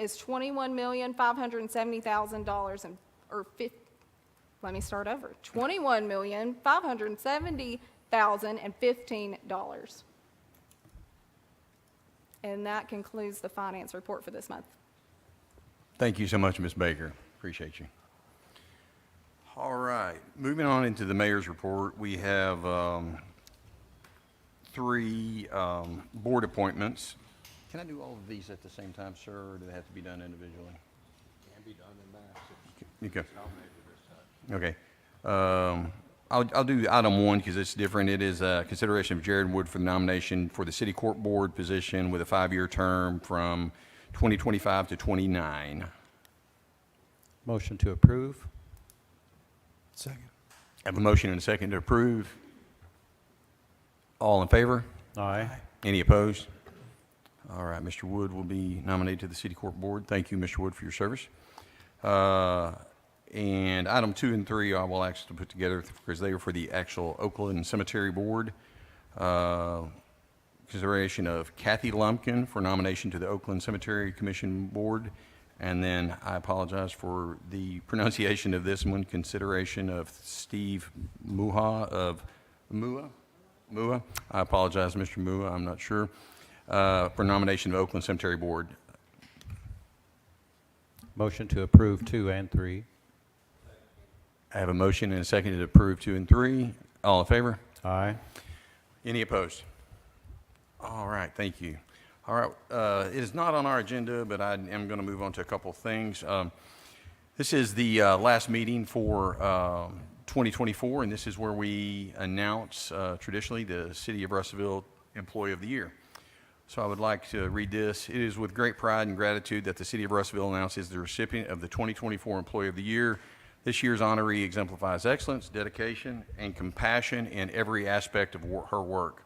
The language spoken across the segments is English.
is $21,570,000 let me start over. $21,570,015. And that concludes the finance report for this month. Thank you so much, Ms. Baker. Appreciate you. All right, moving on into the mayor's report, we have three board appointments. Can I do all of these at the same time, sir, or do they have to be done individually? Can be done in mass. Okay. Nominated as such. Okay. I'll do item one because it's different. It is consideration of Jared Wood for the nomination for the city court board position with a 5-year term from 2025 to 29. Motion to approve. Second. I have a motion and a second to approve. All in favor? Aye. Any opposed? All right, Mr. Wood will be nominated to the city court board. Thank you, Mr. Wood, for your service. And item 2 and 3, I will ask to put together because they are for the actual Oakland Cemetery Board. Consideration of Kathy Lumpkin for nomination to the Oakland Cemetery Commission Board. And then I apologize for the pronunciation of this one, consideration of Steve Muha of Mua. I apologize, Mr. Mua, I'm not sure. For nomination of Oakland Cemetery Board. Motion to approve 2 and 3. I have a motion and a second to approve 2 and 3. All in favor? Aye. Any opposed? All right, thank you. All right, it is not on our agenda, but I am going to move on to a couple of things. This is the last meeting for 2024, and this is where we announce traditionally the City of Russellville Employee of the Year. So I would like to read this. It is with great pride and gratitude that the City of Russellville announces the recipient of the 2024 Employee of the Year. This year's honoree exemplifies excellence, dedication, and compassion in every aspect of her work.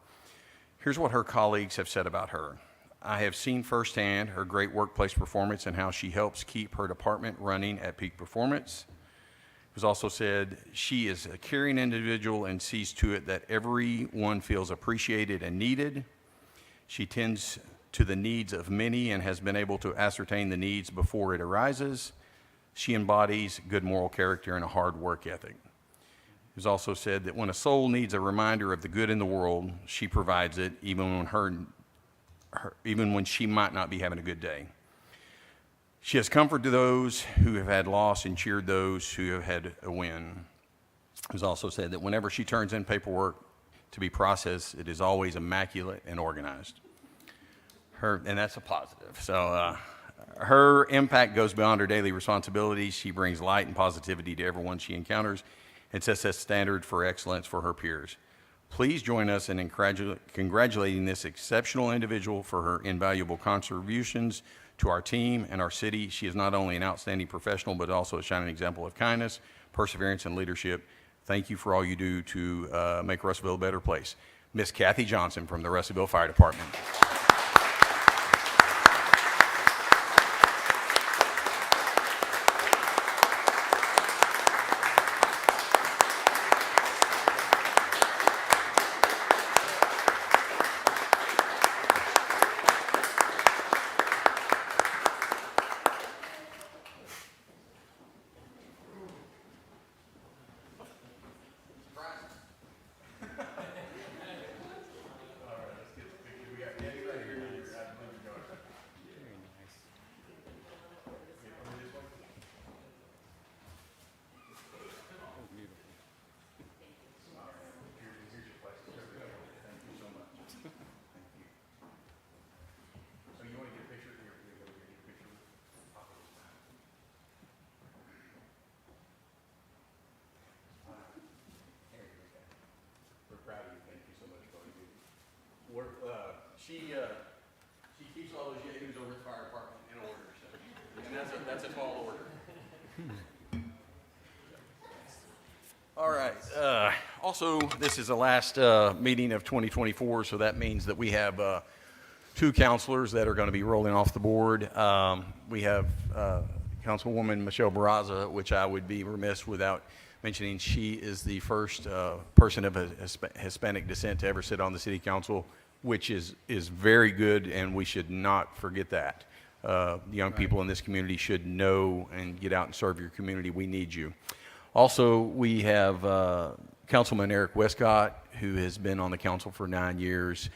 Here's what her colleagues have said about her. I have seen firsthand her great workplace performance and how she helps keep her department running at peak performance. It was also said she is a caring individual and sees to it that everyone feels appreciated and needed. She tends to the needs of many and has been able to ascertain the needs before it arises. She embodies good moral character and a hard work ethic. It was also said that when a soul needs a reminder of the good in the world, she provides it even when she might not be having a good day. She has comfort to those who have had loss and cheered those who have had a win. It was also said that whenever she turns in paperwork to be processed, it is always immaculate and organized. And that's a positive. So her impact goes beyond her daily responsibilities. She brings light and positivity to everyone she encounters and sets a standard for excellence for her peers. Please join us in congratulating this exceptional individual for her invaluable contributions to our team and our city. She is not only an outstanding professional, but also a shining example of kindness, perseverance, and leadership. Thank you for all you do to make Russellville a better place. Miss Kathy Johnson from the Russellville Fire Department. She keeps all those yahoos over at the fire department in order, so, and that's a tall order. All right. Also, this is the last meeting of 2024, so that means that we have 2 counselors that are going to be rolling off the board. We have Councilwoman Michelle Barraza, which I would be remiss without mentioning. She is the first person of a Hispanic descent to ever sit on the city council, which is very good, and we should not forget that. the young people in this community should know and get out and serve your community. We need you. Also, we have Councilman Eric Westcott, who has been on the council for 9 years,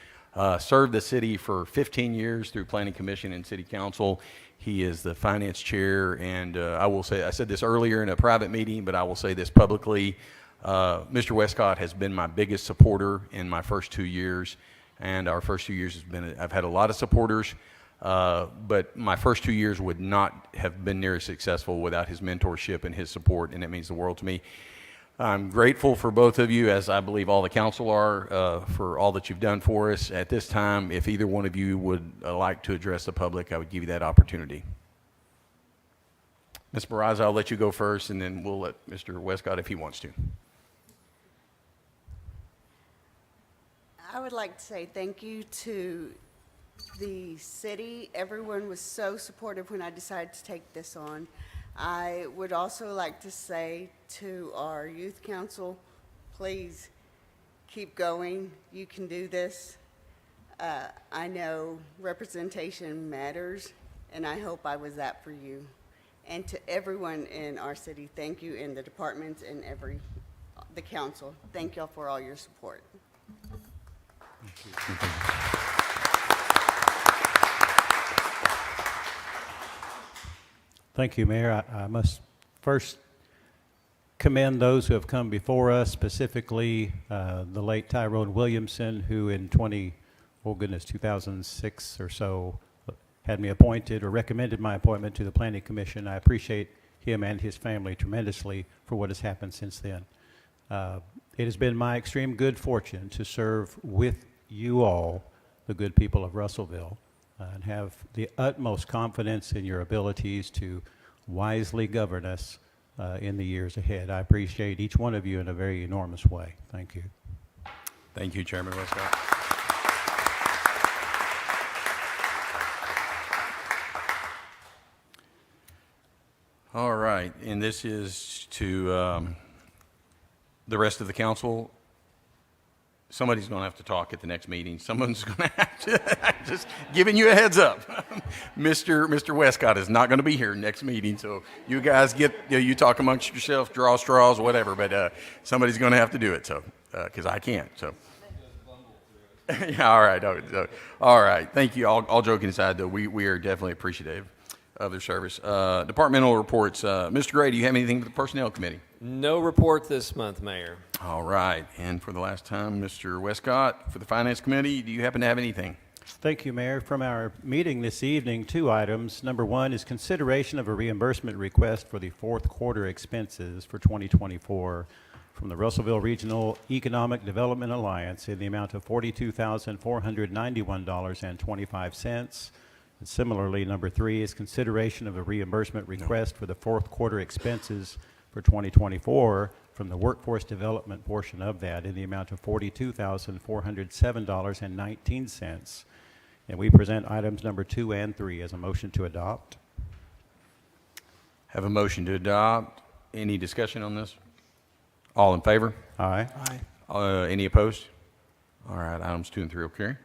served the city for 15 years through Planning Commission and City Council. He is the finance chair, and I will say, I said this earlier in a private meeting, but I will say this publicly. Mr. Westcott has been my biggest supporter in my first 2 years, and our first 2 years has been, I've had a lot of supporters, but my first 2 years would not have been near as successful without his mentorship and his support, and it means the world to me. I'm grateful for both of you, as I believe all the council are, for all that you've done for us. At this time, if either one of you would like to address the public, I would give you that opportunity. Ms. Barraza, I'll let you go first, and then we'll let Mr. Westcott if he wants to. I would like to say thank you to the city. Everyone was so supportive when I decided to take this on. I would also like to say to our youth council, please keep going. You can do this. I know representation matters, and I hope I was that for you. And to everyone in our city, thank you, in the departments and the council. Thank y'all for all your support. Thank you, Mayor. I must first commend those who have come before us, specifically the late Tyrone Williamson, who in 2006 or so, had me appointed or recommended my appointment to the Planning Commission. I appreciate him and his family tremendously for what has happened since then. It has been my extreme good fortune to serve with you all, the good people of Russellville, and have the utmost confidence in your abilities to wisely govern us in the years ahead. I appreciate each one of you in a very enormous way. Thank you. Thank you, Chairman Westcott. All right, and this is to the rest of the council. Somebody's going to have to talk at the next meeting. Someone's going to have to, just giving you a heads up. Mr. Westcott is not going to be here next meeting, so you guys you talk amongst yourselves, draw straws, whatever, but somebody's going to have to do it, so, because I can't, so. Yeah, all right, all right. Thank you. All joking aside, though, we are definitely appreciative of their service. Departmental reports. Mr. Gray, do you have anything for the Personnel Committee? No report this month, Mayor. All right. And for the last time, Mr. Westcott, for the Finance Committee, do you happen to have anything? Thank you, Mayor. From our meeting this evening, 2 items. Number 1 is consideration of a reimbursement request for the fourth quarter expenses for 2024 from the Russellville Regional Economic Development Alliance in the amount of $42,491.25. And similarly, number 3 is consideration of a reimbursement request for the fourth quarter expenses for 2024 from the workforce development portion of that in the amount of $42,407.19. And we present items number 2 and 3 as a motion to adopt. Have a motion to adopt. Any discussion on this? All in favor? Aye. Any opposed? All right, items 2 and 3 will carry.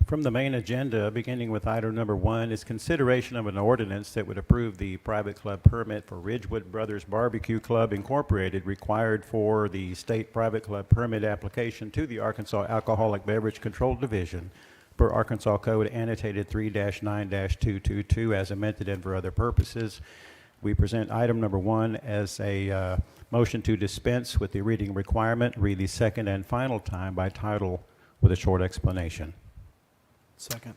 From the main agenda, beginning with item number 1, is consideration of an ordinance that would approve the private club permit for Ridgewood Brothers Barbecue Club Incorporated, required for the state private club permit application to the Arkansas Alcoholic Beverage Control Division per Arkansas Code annotated 3-9-222 as amended and for other purposes. We present item number 1 as a motion to dispense with the reading requirement, read the second and final time by title with a short explanation. Second.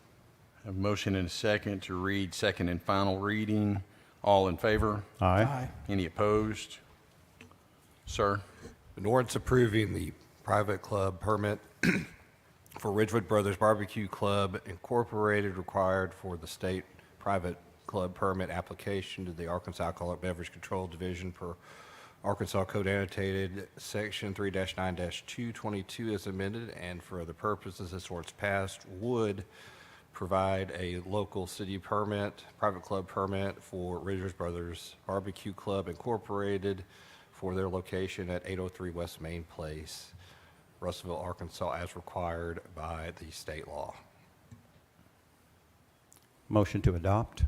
Have a motion and a second to read second and final reading. All in favor? Aye. Any opposed? Sir? An ordinance approving the private club permit for Ridgewood Brothers Barbecue Club Incorporated, required for the state private club permit application to the Arkansas Alcoholic Beverage Control Division per Arkansas Code annotated section 3-9-222 as amended, and for other purposes, this ordinance passed would provide a local city permit, private club permit for Ridgewood Brothers Barbecue Club Incorporated for their location at 803 West Main Place, Russellville, Arkansas, as required by the state law. Motion to adopt.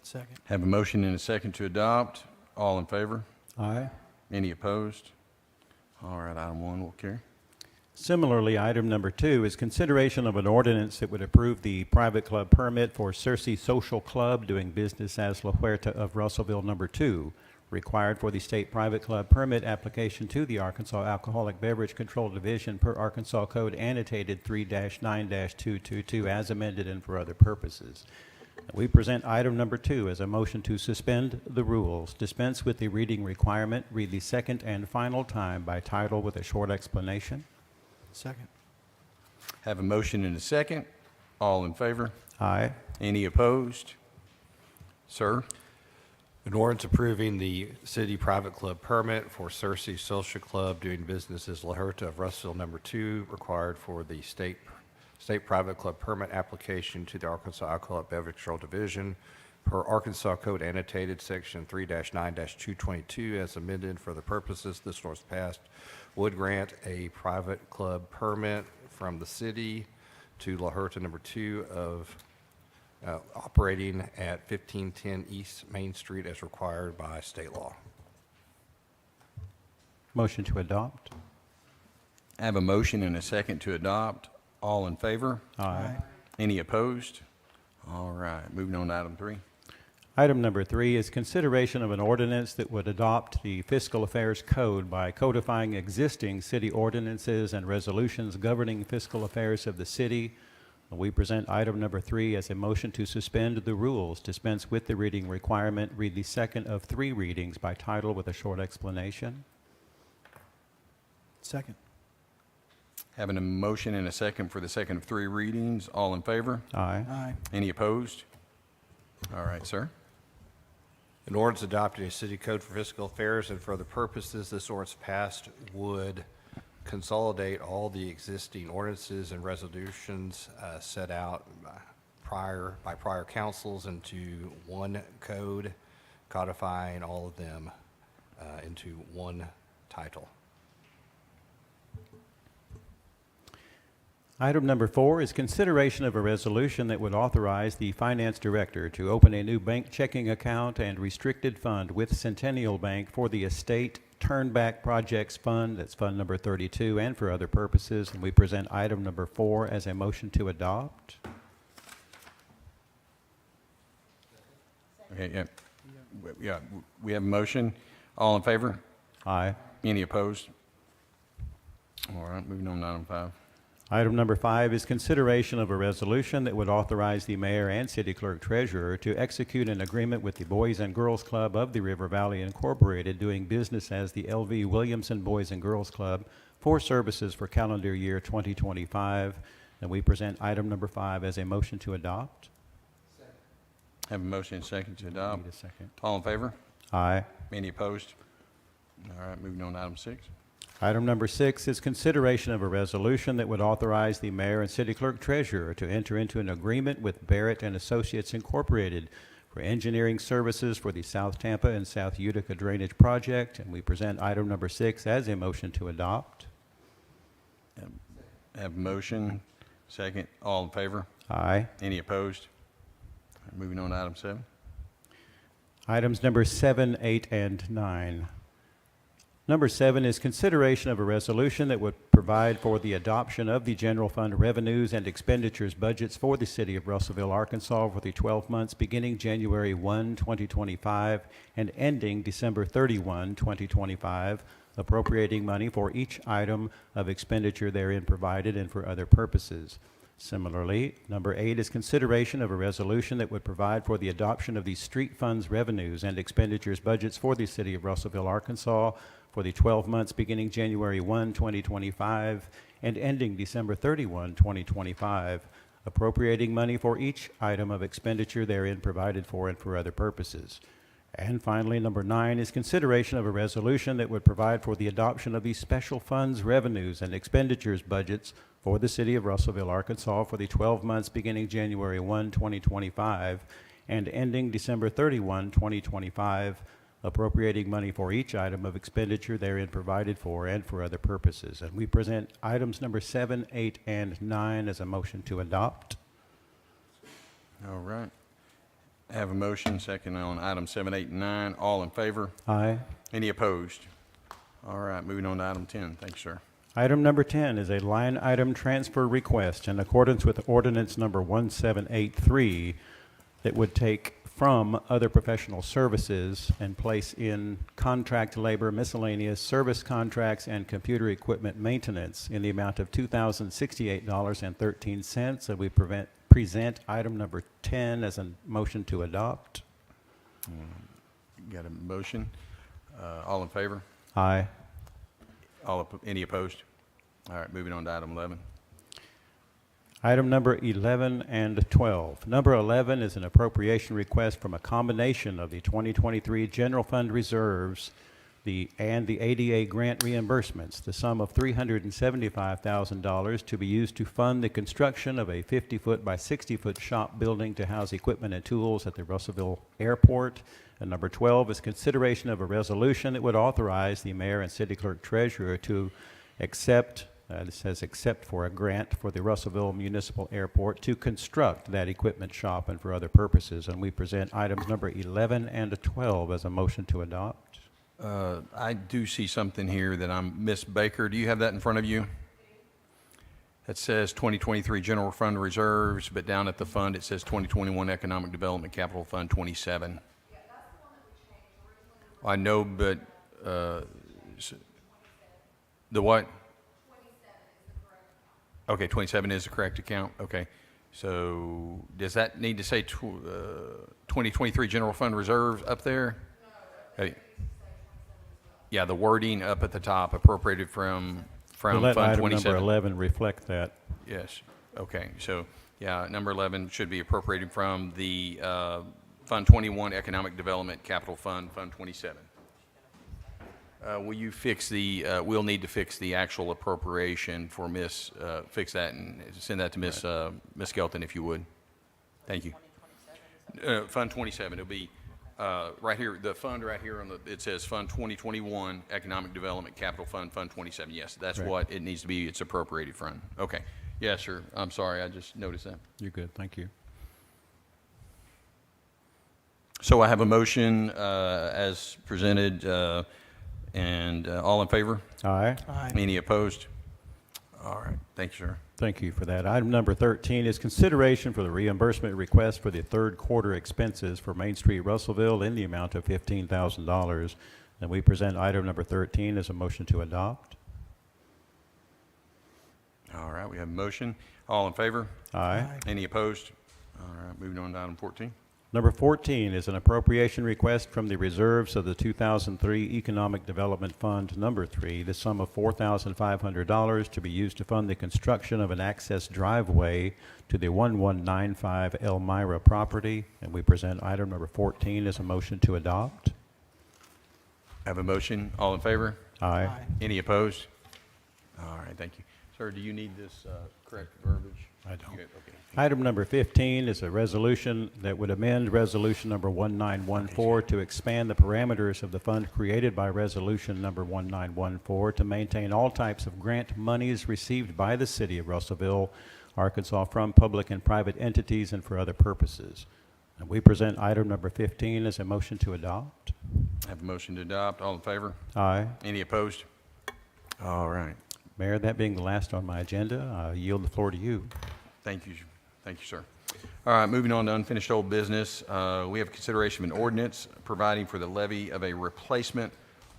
Second. Have a motion and a second to adopt. All in favor? Aye. Any opposed? All right, item 1 will carry. Similarly, item number 2 is consideration of an ordinance that would approve the private club permit for Cersei Social Club doing business as La Huerta of Russellville number 2, required for the state private club permit application to the Arkansas Alcoholic Beverage Control Division per Arkansas Code annotated 3-9-222 as amended and for other purposes. We present item number 2 as a motion to suspend the rules, dispense with the reading requirement, read the second and final time by title with a short explanation. Second. Have a motion and a second. All in favor? Aye. Any opposed? Sir? An ordinance approving the city private club permit for Cersei Social Club doing business as La Huerta of Russellville number 2, required for the state private club permit application to the Arkansas Alcoholic Beverage Control Division per Arkansas Code annotated section 3-9-222 as amended for the purposes this ordinance passed would grant a private club permit from the city to La Huerta number 2 of operating at 1510 East Main Street as required by state law. Motion to adopt. I have a motion and a second to adopt. All in favor? Aye. Any opposed? All right, moving on to item 3. Item number 3 is consideration of an ordinance that would adopt the Fiscal Affairs Code by codifying existing city ordinances and resolutions governing fiscal affairs of the city. We present item number 3 as a motion to suspend the rules, dispense with the reading requirement, read the second of 3 readings by title with a short explanation. Second. Having a motion and a second for the second of 3 readings. All in favor? Aye. Aye. Any opposed? All right, sir. An ordinance adopting a city code for fiscal affairs and for other purposes this ordinance passed would consolidate all the existing ordinances and resolutions set out by prior councils into one code, codifying all of them into one title. Item number 4 is consideration of a resolution that would authorize the finance director to open a new bank checking account and restricted fund with Centennial Bank for the Estate Turnback Projects Fund, that's fund number 32, and for other purposes. And we present item number 4 as a motion to adopt. Okay, yeah, we have a motion. All in favor? Aye. Any opposed? All right, moving on to item 5. Item number 5 is consideration of a resolution that would authorize the mayor and city clerk treasurer to execute an agreement with the Boys and Girls Club of the River Valley Incorporated, doing business as the L.V. Williamson Boys and Girls Club, for services for calendar year 2025. And we present item number 5 as a motion to adopt. Have a motion and a second to adopt. Need a second. All in favor? Aye. Any opposed? All right, moving on to item 6. Item number 6 is consideration of a resolution that would authorize the mayor and city clerk treasurer to enter into an agreement with Barrett and Associates Incorporated for engineering services for the South Tampa and South Utica Drainage Project. And we present item number 6 as a motion to adopt. Have a motion, second. All in favor? Aye. Any opposed? All right, moving on to item 7. Items number 7, 8, and 9. Number 7 is consideration of a resolution that would provide for the adoption of the general fund revenues and expenditures budgets for the city of Russellville, Arkansas for the 12 months beginning January 1, 2025 and ending December 31, 2025, appropriating money for each item of expenditure therein provided and for other purposes. Similarly, number 8 is consideration of a resolution that would provide for the adoption of the street funds revenues and expenditures budgets for the city of Russellville, Arkansas for the 12 months beginning January 1, 2025 and ending December 31, 2025, appropriating money for each item of expenditure therein provided for and for other purposes. And finally, number 9 is consideration of a resolution that would provide for the adoption of the special funds revenues and expenditures budgets for the city of Russellville, Arkansas for the 12 months beginning January 1, 2025 and ending December 31, 2025, appropriating money for each item of expenditure therein provided for and for other purposes. And we present items number 7, 8, and 9 as a motion to adopt. All right. Have a motion, second on item 7, 8, and 9. All in favor? Aye. Any opposed? All right, moving on to item 10. Thank you, sir. Item number 10 is a line item transfer request in accordance with ordinance number 1783 that would take from other professional services and place in contract labor, miscellaneous service contracts, and computer equipment maintenance in the amount of $2,068.13. And we present item number 10 as a motion to adopt. Got a motion? All in favor? Aye. Any opposed? All right, moving on to item 11. Item number 11 and 12. Number 11 is an appropriation request from a combination of the 2023 general fund reserves and the ADA grant reimbursements, the sum of $375,000 to be used to fund the construction of a 50-foot by 60-foot shop building to house equipment and tools at the Russellville Airport. And number 12 is consideration of a resolution that would authorize the mayor and city clerk treasurer to accept, it says accept for a grant for the Russellville Municipal Airport to construct that equipment shop and for other purposes. And we present items number 11 and 12 as a motion to adopt. I do see something here that Miss Baker, do you have that in front of you? That says 2023 General Fund Reserves, but down at the fund, it says 2021 Economic Development Capital Fund 27. I know, but the what? 27 is the correct account. Okay, 27 is the correct account. Okay. So does that need to say 2023 General Fund Reserves up there? No. Yeah, the wording up at the top, appropriated from We'll Fund let item 27. number 11 reflect that. Yes. Okay. So, yeah, number 11 should be appropriated from the Fund 21 Economic Development Capital Fund, Fund 27. Will you fix we'll need to fix the actual appropriation for fix that and send that to Miss Skelton if you would. Thank you. Fund 27, it'll be right here, the fund right here it says Fund 2021 Economic Development Capital Fund, Fund 27. Yes, that's Correct. what it needs to be. It's appropriated from. Okay. Yes, sir. I'm sorry. I just noticed that. You're good. Thank you. So I have a motion as presented, and all in favor? Aye. Aye. Any opposed? All right. Thank you, sir. Thank you for that. Item number 13 is consideration for the reimbursement request for the third quarter expenses for Main Street, Russellville, in the amount of $15,000. And we present item number 13 as a motion to adopt. All right. We have a motion. All in favor? Aye. Any opposed? All right. Moving on to item 14. Number 14 is an appropriation request from the reserves of the 2003 Economic Development Fund Number 3, the sum of $4,500 to be used to fund the construction of an access driveway to the 1195 Elmira property. And we present item number 14 as a motion to adopt. Have a motion. All in favor? Aye. Any opposed? All right. Thank you. Sir, do you need this correct verbiage? I don't. Okay. Item number 15 is a resolution that would amend resolution number 1914 to expand the parameters of the fund created by resolution number 1914 to maintain all types of grant monies received by the city of Russellville, Arkansas, from public and private entities and for other purposes. And we present item number 15 as a motion to adopt. Have a motion to adopt. All in favor? Aye. Any opposed? All right. Mayor, that being the last on my agenda, I yield the floor to you. Thank you. Thank you, sir. All right, moving on to unfinished old business. We have consideration of an ordinance providing for the levy of a replacement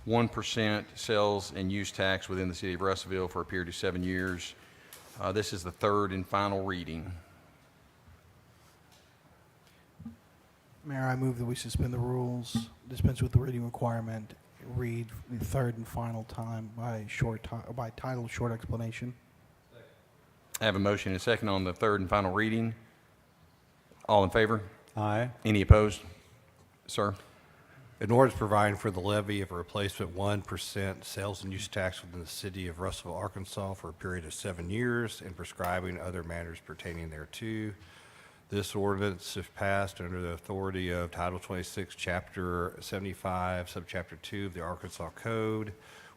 1% sales and use tax within the city of Russellville for a period of 7 years. This is the third and final reading. Mayor, I move that we suspend the rules, dispense with the reading requirement, read the third and final time by title, short explanation. I have a motion and a second on the third and final reading. All in favor? Aye. Any opposed? Sir? An ordinance providing for the levy of a replacement 1% sales and use tax within the city of Russellville, Arkansas for a period of 7 years and prescribing other matters pertaining thereto. This ordinance, if passed under the authority of Title 26, Chapter 75, Subchapter 2 of the Arkansas Code,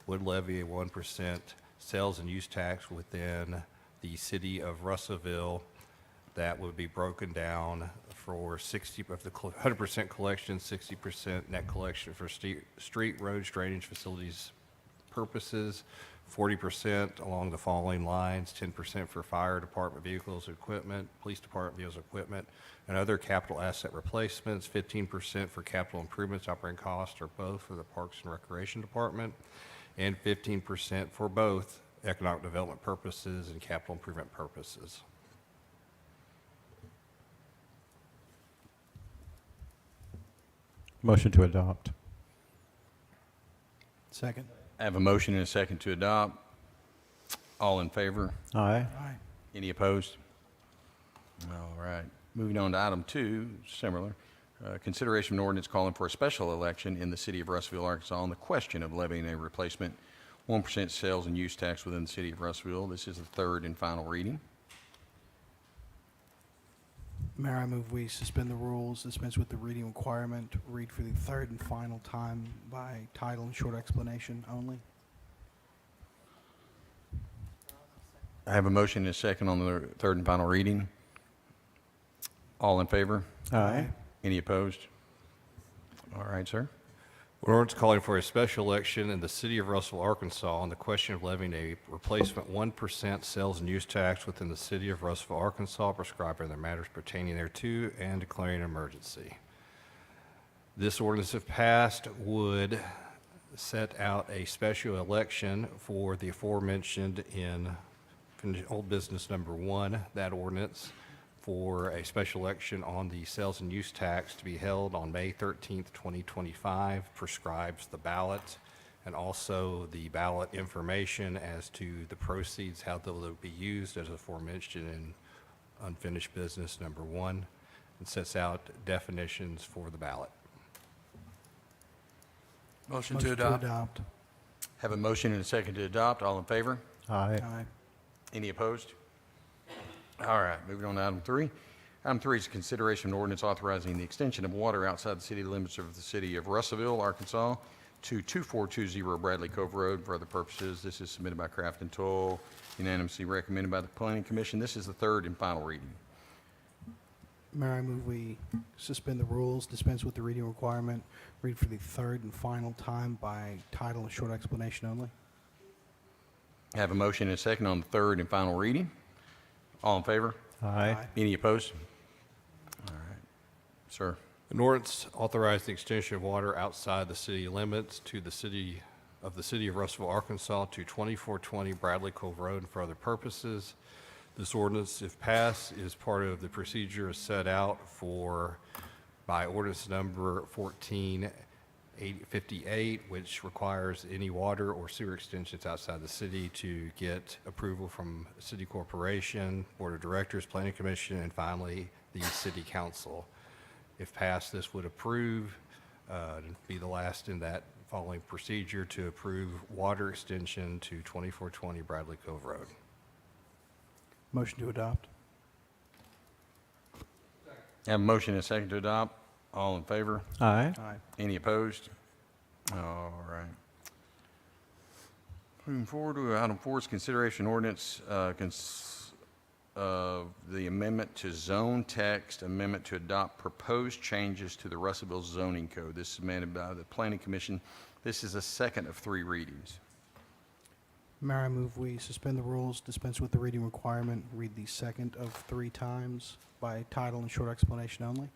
would levy a 1% sales and use tax within the city of Russellville that would be broken down for 60 of the 100% collection, 60% net collection for street, roads, drainage facilities purposes, 40% along the following lines: 10% for fire department vehicles, equipment, police department vehicles, equipment, and other capital asset replacements, 15% for capital improvements, operating costs, or both for the Parks and Recreation Department, and 15% for both economic development purposes and capital improvement purposes. Motion to adopt. Second. I have a motion and a second to adopt. All in favor? Aye. Aye. Any opposed? All right. Moving on to item 2, similar. Consideration of an ordinance calling for a special election in the city of Russellville, Arkansas on the question of levying a replacement 1% sales and use tax within the city of Russellville. This is the third and final reading. Mayor, I move we suspend the rules, dispense with the reading requirement, read for the third and final time by title and short explanation only. I have a motion and a second on the third and final reading. All in favor? Aye. Any opposed? All right, sir. An ordinance calling for a special election in the city of Russellville, Arkansas on the question of levying a replacement 1% sales and use tax within the city of Russellville, Arkansas, prescribing the matters pertaining thereto, and declaring an emergency. This ordinance, if passed, would set out a special election for the aforementioned in old business number 1, that ordinance, for a special election on the sales and use tax to be held on May 13th, 2025, prescribes the ballot and also the ballot information as to the proceeds, how they'll be used, as aforementioned in unfinished business number 1, and sets out definitions for the ballot. Motion to adopt. Have a motion and a second to adopt. All in favor? Aye. Aye. Any opposed? All right, moving on to item 3. Item 3 is consideration of an ordinance authorizing the extension of water outside the city limits of the city of Russellville, Arkansas, to 2420 Bradley Cove Road for other purposes. This is submitted by Craft and Toll, unanimously recommended by the Planning Commission. This is the third and final reading. Mayor, I move we suspend the rules, dispense with the reading requirement, read for the third and final time by title and short explanation only. I have a motion and a second on the third and final reading. All in favor? Aye. Any opposed? All right. Sir. An ordinance authorizing the extension of water outside the city limits to the city of Russellville, Arkansas, to 2420 Bradley Cove Road and for other purposes. This ordinance, if passed, is part of the procedure set out by ordinance number 1458, which requires any water or sewer extensions outside the city to get approval from City Corporation, Board of Directors, Planning Commission, and finally, the City Council. If passed, this would be the last in that following procedure to approve water extension to 2420 Bradley Cove Road. Motion to adopt. I have a motion and a second to adopt. All in favor? Aye. Aye. Any opposed? All right. Moving forward to item 4 is consideration ordinance of the amendment to zone text, amendment to adopt proposed changes to the Russellville zoning code. This is submitted by the Planning Commission. This is a second of 3 readings. Mayor, I move we suspend the rules, dispense with the reading requirement, read the second of 3 times by title and short explanation only.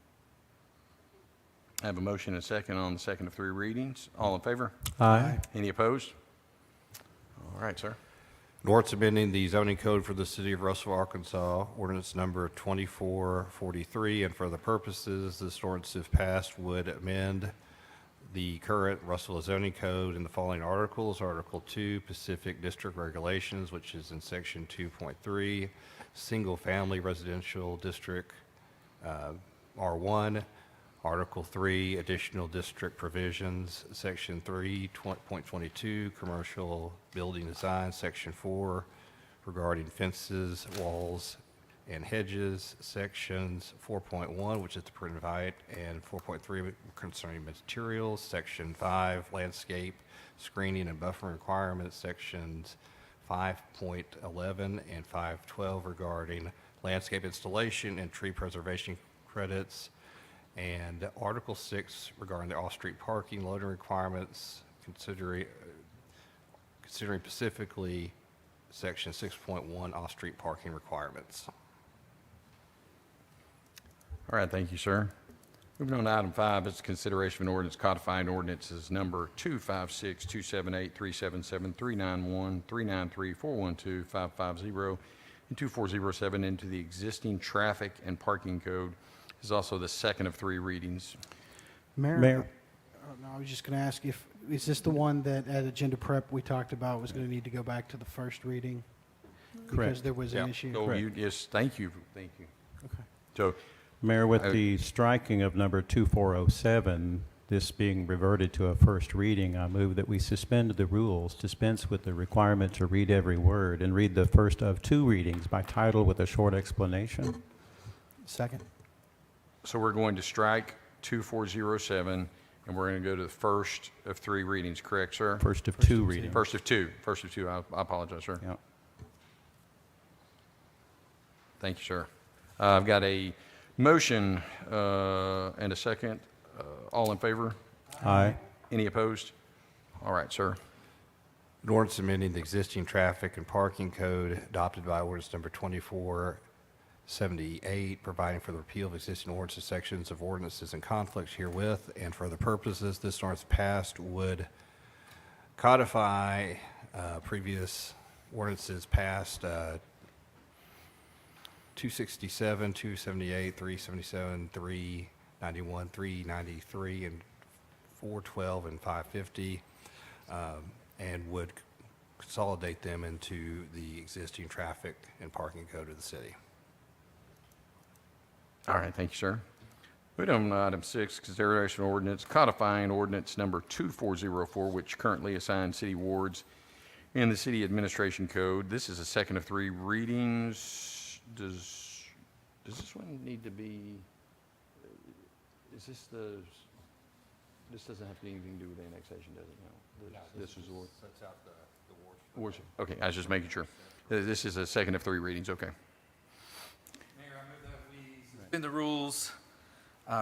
I have a motion and a second on the second of 3 readings. All in favor? Aye. Any opposed? All right, sir. An ordinance amending the zoning code for the city of Russellville, Arkansas, ordinance number 2443, and for the purposes, this ordinance, if passed, would amend the current Russellville zoning code in the following articles. Article 2, Pacific District Regulations, which is in section 2.3, single-family residential district, R1. Article 3, Additional District Provisions, Section 3.22, Commercial Building Design, Section 4, regarding fences, walls, and hedges, Sections 4.1, which is to provide, and 4.3 concerning materials, Section 5, Landscape, Screening and Buffering Requirements, Sections 5.11 and 5.12 regarding landscape installation and tree preservation credits. And Article 6 regarding the off-street parking loading requirements, considering specifically Section 6.1 off-street parking requirements. All right, thank you, sir. Moving on to item 5, it's consideration of an ordinance codifying ordinances number 256, 278, 377, 391, 393, 412, 550, and 2407 into the existing traffic and parking code. This is also the second of 3 readings. Mayor. No, I was just going to ask is this the one that at agenda prep we talked about was going to need to go back to the first reading? Because Correct. there was an issue? Oh, yes, thank you. Okay. So, Mayor, with the striking of number 2407, this being reverted to a first reading, I move that we suspend the rules, dispense with the requirement to read every word, and read the first of 2 readings by title with a short explanation. Second? so we're going to strike 2407, and we're going to go to the first of 3 readings, correct, sir? First of 2 readings. First of two. I apologize, sir. Yeah. Thank you, sir. I've got a motion and a second. All in favor? Aye. Any opposed? All right, sir. An ordinance amending the existing traffic and parking code adopted by ordinance number 2478, providing for the repeal of existing ordinances, sections of ordinances in conflict herewith, and for the purposes this ordinance passed would codify previous ordinances passed 267, 278, 377, 391, 393, and 412 and 550, and would consolidate them into the existing traffic and parking code of the city. All right, thank you, sir. Moving on to item 6, consideration of ordinance codifying ordinance number 2404, which currently assigns city wards in the city administration code. This is a second of 3 readings. Does this one need to be, is this the, this doesn't have anything to do with annexation, does it? No. This is the Sets out the wards. Okay, I was just making sure. This is a second of 3 readings, okay. Mayor, I move that we suspend the rules,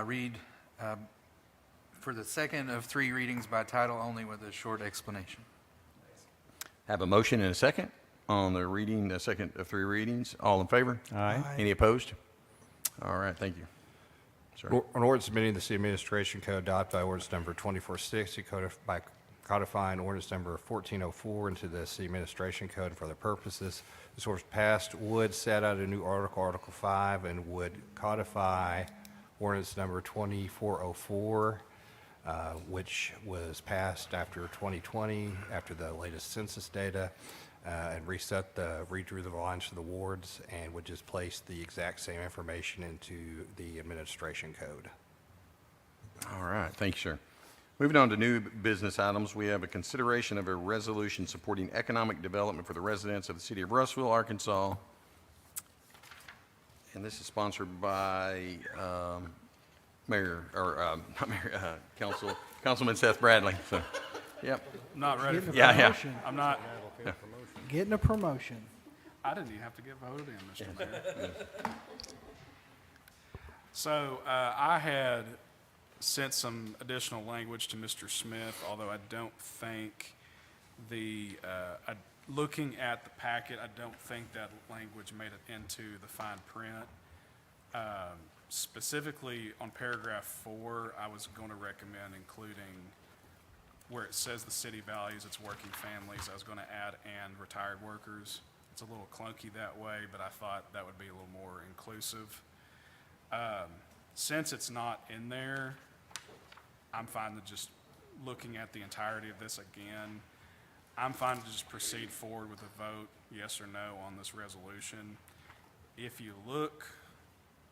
read for the second of 3 readings by title only with a short explanation. Have a motion and a second on the reading, the second of 3 readings. All in favor? Aye. Any opposed? All right, thank you. Sir. An ordinance amending the city administration code adopted by ordinance number 2460, by codifying ordinance number 1404 into the city administration code and for the purposes this ordinance passed would set out a new article, Article 5, and would codify ordinance number 2404, which was passed after 2020, after the latest census data, and redrew the lines for the wards, and would just place the exact same information into the administration code. All right, thank you, sir. Moving on to new business items, we have a consideration of a resolution supporting economic development for the residents of the city of Russellville, Arkansas. And this is sponsored by Councilman Seth Bradley. So, yep. Not ready for Getting a Yeah, yeah. promotion. I'm not, Getting a promotion. I didn't even have to get voted in, Mr. Mayor. So I had sent some additional language to Mr. Smith, although I don't think looking at the packet, I don't think that language made it into the fine print. Specifically on paragraph 4, I was going to recommend including where it says the city values its working families, I was going to add "and retired workers." It's a little clunky that way, but I thought that would be a little more inclusive. Since it's not in there, I'm fine with just looking at the entirety of this again. I'm fine to just proceed forward with a vote, yes or no, on this resolution. If you look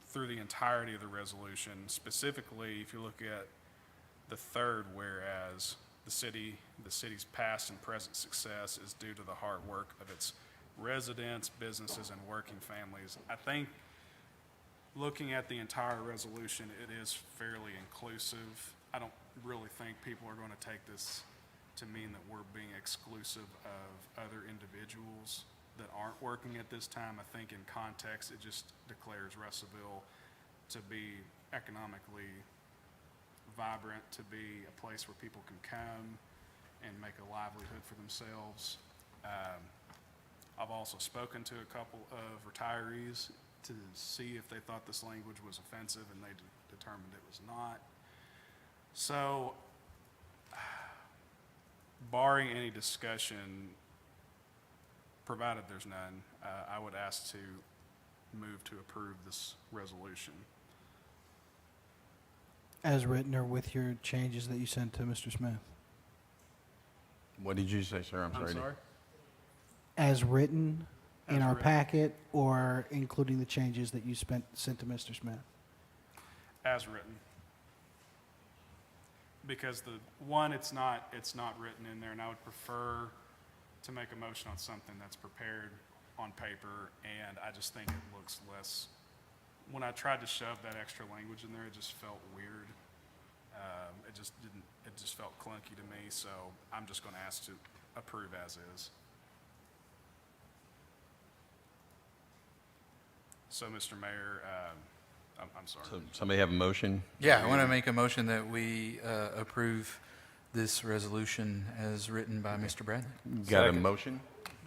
through the entirety of the resolution, specifically if you look at the third whereas, the city's past and present success is due to the hard work of its residents, businesses, and working families. I think looking at the entire resolution, it is fairly inclusive. I don't really think people are going to take this to mean that we're being exclusive of other individuals. that aren't working at this time. I think in context, it just declares Russellville to be economically vibrant, to be a place where people can come and make a livelihood for themselves. I've also spoken to a couple of retirees to see if they thought this language was offensive, and they determined it was not. So, barring any discussion, provided there's none, I would ask to move to approve this resolution. As written or with your changes that you sent to Mr. Smith? What did you say, sir? I'm sorry. As written in As our written. packet, or including the changes that you sent to Mr. Smith? As written. Because it's not written in there, and I would prefer to make a motion on something that's prepared on paper, and I just think it looks less, when I tried to shove that extra language in there, it just felt weird. It just felt clunky to me, so I'm just gonna ask to approve as is. So, Mr. Mayor, I'm sorry. So somebody have a motion? Yeah, I want to make a motion that we approve this resolution as written by Mr. Bradley. Got a Second. motion?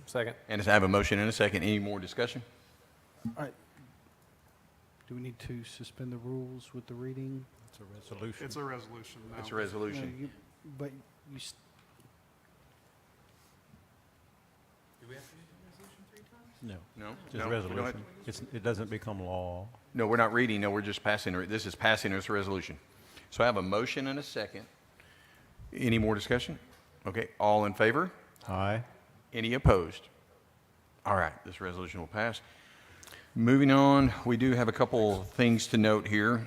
Second. And I have a motion and a second. Any more discussion? All right. Do we need to suspend the rules with the reading? It's a resolution. It's a resolution. No. It's a No, resolution. But you, No, No? just No? Go ahead. resolution. It doesn't become law. No, we're not reading. No, we're just passing. This is passing this resolution. So I have a motion and a second. Any more discussion? Okay, all in favor? Aye. Any opposed? All right, this resolution will pass. Moving on, we do have a couple things to note here.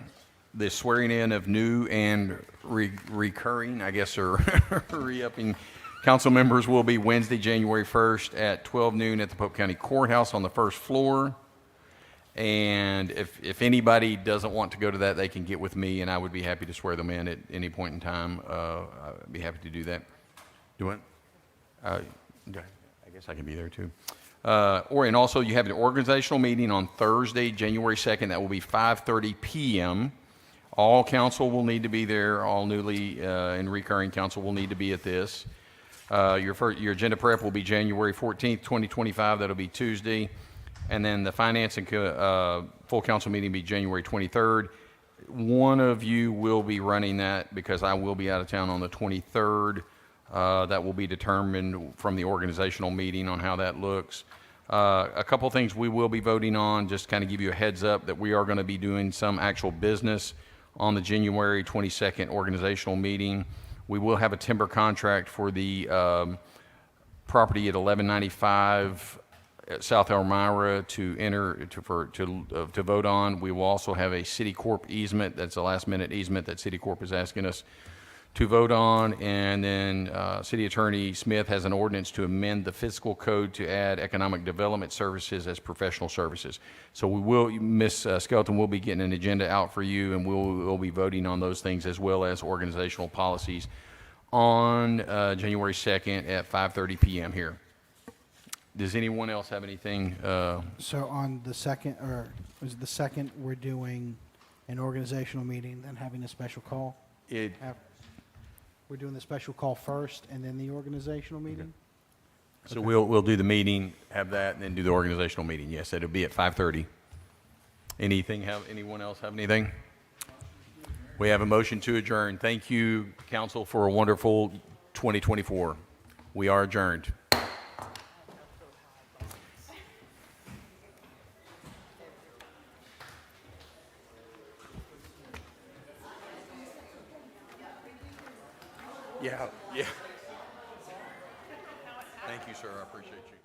The swearing in of new and recurring, I guess, or re-upping council members will be Wednesday, January 1st at 12 noon at the Pope County Courthouse on the first floor. And if anybody doesn't want to go to that, they can get with me, and I would be happy to swear them in at any point in time. I'd be happy to do that. Do it? Okay. I guess I can be there too. And also you have an organizational meeting on Thursday, January 2nd. That will be 5:30 p.m. All council will need to be there. All newly and recurring council will need to be at this. Your agenda prep will be January 14th, 2025. That'll be Tuesday. And then the finance and full council meeting will be January 23rd. One of you will be running that because I will be out of town on the 23rd. That will be determined from the organizational meeting on how that looks. A couple things we will be voting on, just kind of give you a heads up that we are going to be doing some actual business on the January 22nd organizational meeting. We will have a timber contract for the property at 1195 South Elmira to vote on. We will also have a City Corp easement. That's a last-minute easement that City Corp is asking us to vote on. And then City Attorney Smith has an ordinance to amend the fiscal code to add economic development services as professional services. So we will, Ms. Skelton will be getting an agenda out for you, and we'll be voting on those things as well as organizational policies on January 2nd at 5:30 p.m. here. Does anyone else have anything? so on the second, or was it the second, we're doing an organizational meeting, then having a special call? We're doing the special call first and then the organizational meeting? So we'll do the meeting, have that, and then do the organizational meeting. Yes, it'll be at 5:30. Anyone else have anything? We have a motion to adjourn. Thank you, council, for a wonderful 2024. We are adjourned. Yeah. Thank you, sir. I appreciate you.